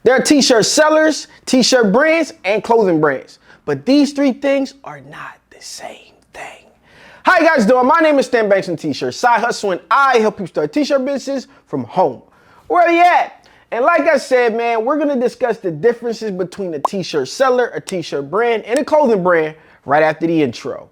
There are t-shirt sellers, t-shirt brands, and clothing brands. But these three things are not the same thing. How you guys doing? My name is Stan Banks from T-Shirt Side Hustle, and I help you start t-shirt businesses from home. Where are you at? And like I said, man, we're gonna discuss the differences between a t-shirt seller, a t-shirt brand, and a clothing brand right after the intro.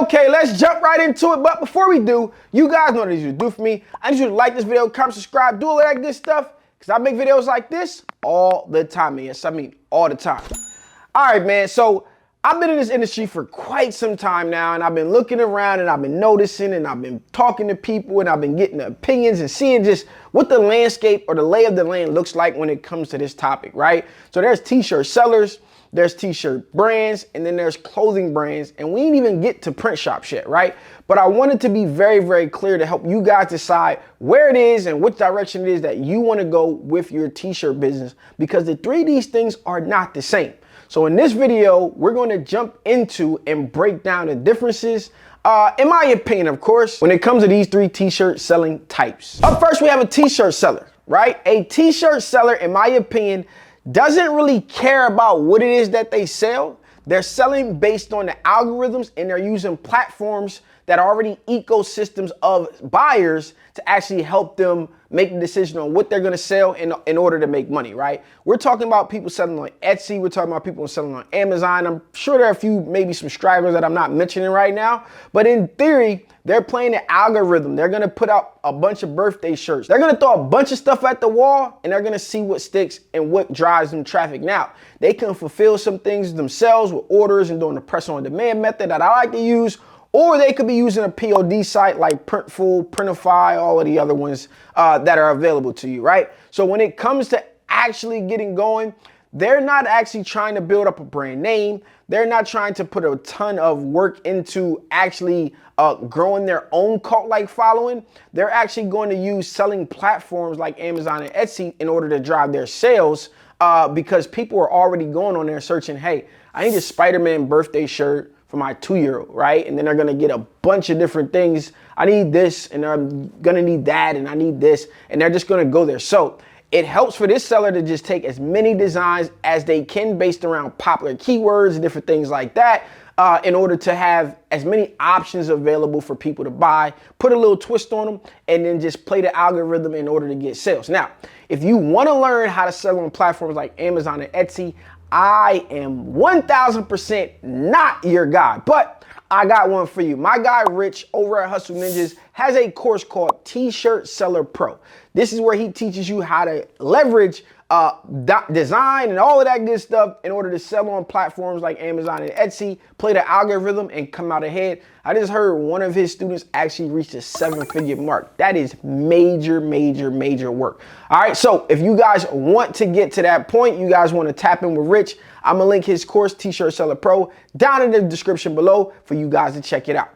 Okay, let's jump right into it. But before we do, you guys know what you do for me. I need you to like this video, comment, subscribe, do all that good stuff, because I make videos like this all the time. And yes, I mean all the time. All right, man. So I've been in this industry for quite some time now, and I've been looking around, and I've been noticing, and I've been talking to people, and I've been getting opinions and seeing just what the landscape or the lay of the land looks like when it comes to this topic, right? So there's t-shirt sellers, there's t-shirt brands, and then there's clothing brands, and we didn't even get to print shops yet, right? But I wanted to be very, very clear to help you guys decide where it is and which direction it is that you want to go with your t-shirt business, because the three of these things are not the same. So in this video, we're going to jump into and break down the differences, in my opinion, of course, when it comes to these three t-shirt selling types. Up first, we have a t-shirt seller, right? A t-shirt seller, in my opinion, doesn't really care about what it is that they sell. They're selling based on the algorithms, and they're using platforms that are already ecosystems of buyers to actually help them make the decision on what they're going to sell in order to make money, right? We're talking about people selling on Etsy. We're talking about people selling on Amazon. I'm sure there are a few, maybe some stragglers that I'm not mentioning right now. But in theory, they're playing the algorithm. They're going to put out a bunch of birthday shirts. They're going to throw a bunch of stuff at the wall, and they're going to see what sticks and what drives them traffic. Now, they can fulfill some things themselves with orders and doing the press on demand method that I like to use, or they could be using a POD site like Printful, Printify, all of the other ones that are available to you, right? So when it comes to actually getting going, they're not actually trying to build up a brand name. They're not trying to put a ton of work into actually growing their own cult-like following. They're actually going to use selling platforms like Amazon and Etsy in order to drive their sales, because people are already going on there searching, hey, I need a Spider-Man birthday shirt for my 2-year-old, right? And then they're gonna get a bunch of different things. I need this, and I'm gonna need that, and I need this, and they're just gonna go there. So it helps for this seller to just take as many designs as they can based around popular keywords and different things like that, in order to have as many options available for people to buy, put a little twist on them, and then just play the algorithm in order to get sales. Now, if you wanna learn how to sell on platforms like Amazon and Etsy, I am 1000% not your guy, but I got one for you. My guy Rich over at Hustle Ninjas has a course called T-Shirt Seller Pro. This is where he teaches you how to leverage design and all of that good stuff in order to sell on platforms like Amazon and Etsy, play the algorithm, and come out ahead. I just heard one of his students actually reached a 7-figure mark. That is major, major, major work. All right, so if you guys want to get to that point, you guys want to tap in with Rich, I'm gonna link his course, T-Shirt Seller Pro, down in the description below for you guys to check it out.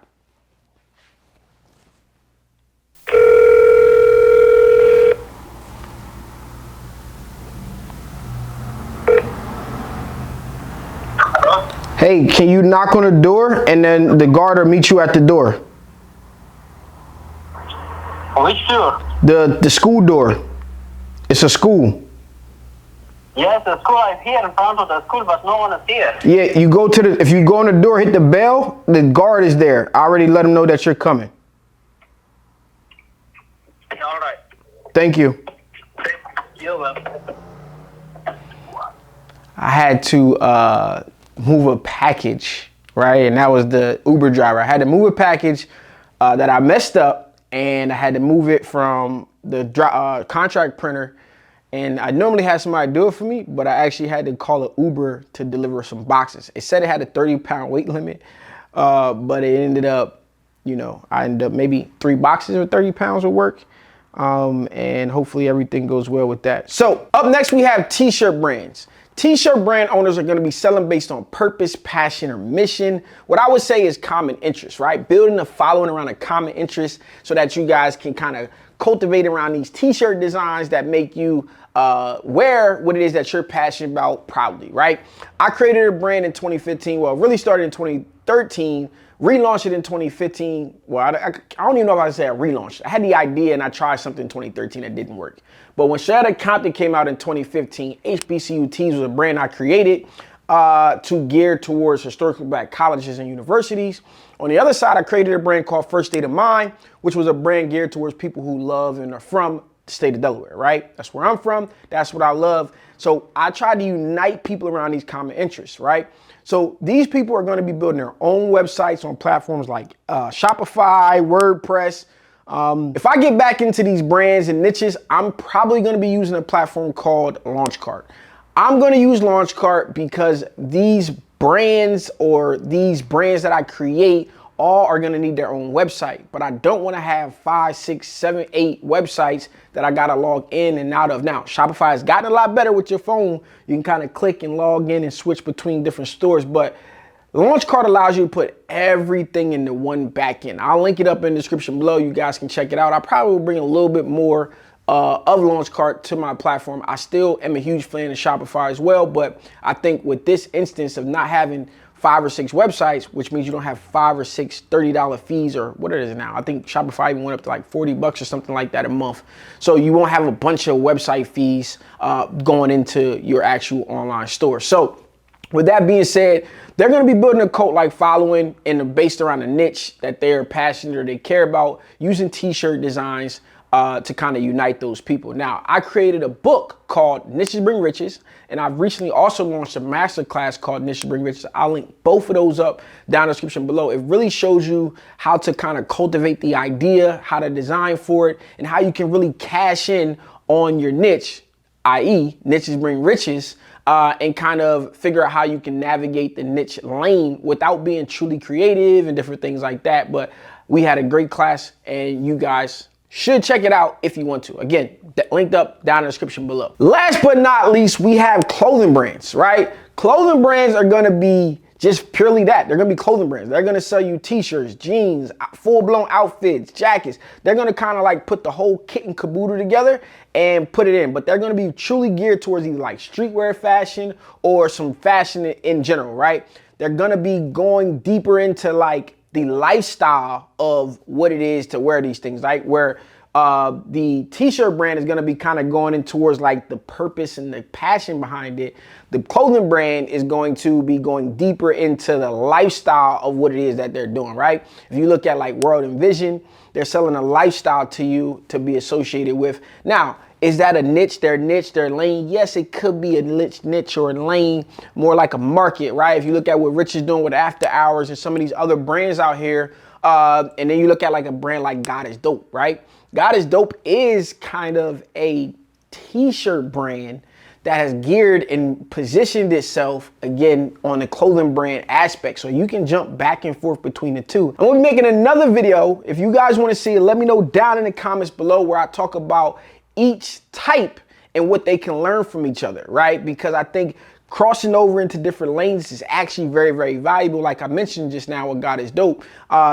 Hey, can you knock on the door and then the guard will meet you at the door? Which door? The school door. It's a school. Yes, the school is here in front of the school, but no one is here. Yeah, you go to the, if you go on the door, hit the bell, the guard is there. I already let him know that you're coming. All right. Thank you. You're welcome. I had to move a package, right? And that was the Uber driver. I had to move a package that I messed up, and I had to move it from the contract printer. And I normally have somebody do it for me, but I actually had to call an Uber to deliver some boxes. It said it had a 30-pound weight limit, but it ended up, you know, I ended up maybe 3 boxes or 30 pounds of work. and hopefully everything goes well with that. So up next we have t-shirt brands. T-shirt brand owners are going to be selling based on purpose, passion, or mission. What I would say is common interest, right? Building a following around a common interest so that you guys can kind of cultivate around these t-shirt designs that make you wear what it is that you're passionate about proudly, right? I created a brand in 2015. Well, it really started in 2013. Relaunched it in 2015. Well, I don't even know if I say I relaunched. I had the idea and I tried something in 2013 that didn't work. But when Straight Outta Compton came out in 2015, HBCU Tees was a brand I created to gear towards historically black colleges and universities. On the other side, I created a brand called First State of Mind, which was a brand geared towards people who love and are from the state of Delaware, right? That's where I'm from. That's what I love. So I tried to unite people around these common interests, right? So these people are going to be building their own websites on platforms like Shopify, WordPress. If I get back into these brands and niches, I'm probably going to be using a platform called Launchcart. I'm going to use Launchcart because these brands that I create all are going to need their own website, but I don't want to have 5, 6, 7, 8 websites that I got to log in and out of. Now, Shopify has gotten a lot better with your phone. You can kind of click and log in and switch between different stores, but Launchcart allows you to put everything into one backend. I'll link it up in the description below. You guys can check it out. I probably will bring a little bit more of Launchcart to my platform. I still am a huge fan of Shopify as well, but I think with this instance of not having 5 or 6 websites, which means you don't have 5 or 6 $30 fees or what it is now. I think Shopify even went up to like $40 or something like that a month. So you won't have a bunch of website fees going into your actual online store. So with that being said, they're going to be building a cult-like following and based around a niche that they're passionate or they care about, using t-shirt designs to kind of unite those people. Now, I created a book called Niches Bring Riches, and I've recently also launched a masterclass called Niches Bring Riches. I'll link both of those up down in the description below. It really shows you how to kind of cultivate the idea, how to design for it, and how you can really cash in on your niche, i.e. Niches Bring Riches, and kind of figure out how you can navigate the niche lane without being truly creative and different things like that. But we had a great class, and you guys should check it out if you want to. Again, linked up down in the description below. Last but not least, we have clothing brands, right? Clothing brands are gonna be just purely that. They're gonna be clothing brands. They're gonna sell you t-shirts, jeans, full-blown outfits, jackets. They're gonna kind of like put the whole kit and caboodle together and put it in, but they're gonna be truly geared towards either like streetwear fashion or some fashion in general, right? They're gonna be going deeper into like the lifestyle of what it is to wear these things, right? Where the t-shirt brand is going to be kind of going in towards like the purpose and the passion behind it. The clothing brand is going to be going deeper into the lifestyle of what it is that they're doing, right? If you look at like World and Vision, they're selling a lifestyle to you to be associated with. Now, is that a niche, their lane? Yes, it could be a niche or a lane, more like a market, right? If you look at what Rich is doing with After Hours and some of these other brands out here, and then you look at like a brand like God is Dope, right? God is Dope is kind of a t-shirt brand that has geared and positioned itself again on the clothing brand aspect. So you can jump back and forth between the two. I'm gonna be making another video. If you guys want to see it, let me know down in the comments below where I talk about each type and what they can learn from each other, right? Because I think crossing over into different lanes is actually very, very valuable. Like I mentioned just now with God is Dope,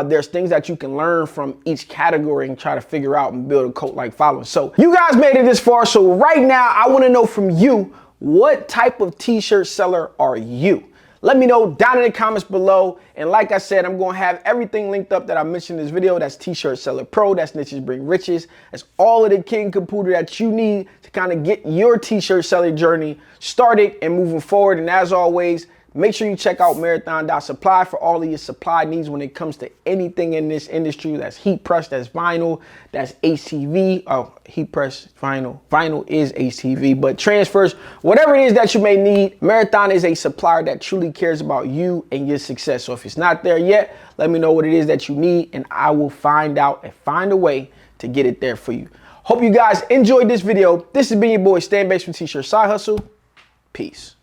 there's things that you can learn from each category and try to figure out and build a cult-like following. So you guys made it this far. So right now, I want to know from you, what type of t-shirt seller are you? Let me know down in the comments below. And like I said, I'm going to have everything linked up that I mentioned in this video. That's T-Shirt Seller Pro. That's Niches Bring Riches. That's all of the kit and caboodle that you need to kind of get your t-shirt selling journey started and moving forward. And as always, make sure you check out marathon.supply for all of your supply needs when it comes to anything in this industry. That's heat press, that's vinyl, that's ACV. Oh, heat press, vinyl. Vinyl is ACV, but transfers, whatever it is that you may need, Marathon is a supplier that truly cares about you and your success. So if it's not there yet, let me know what it is that you need and I will find out and find a way to get it there for you. Hope you guys enjoyed this video. This has been your boy Stan Bates from T-Shirt Side Hustle. Peace.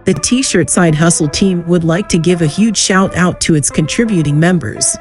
The T-shirt Side Hustle team would like to give a huge shout out to its contributing members.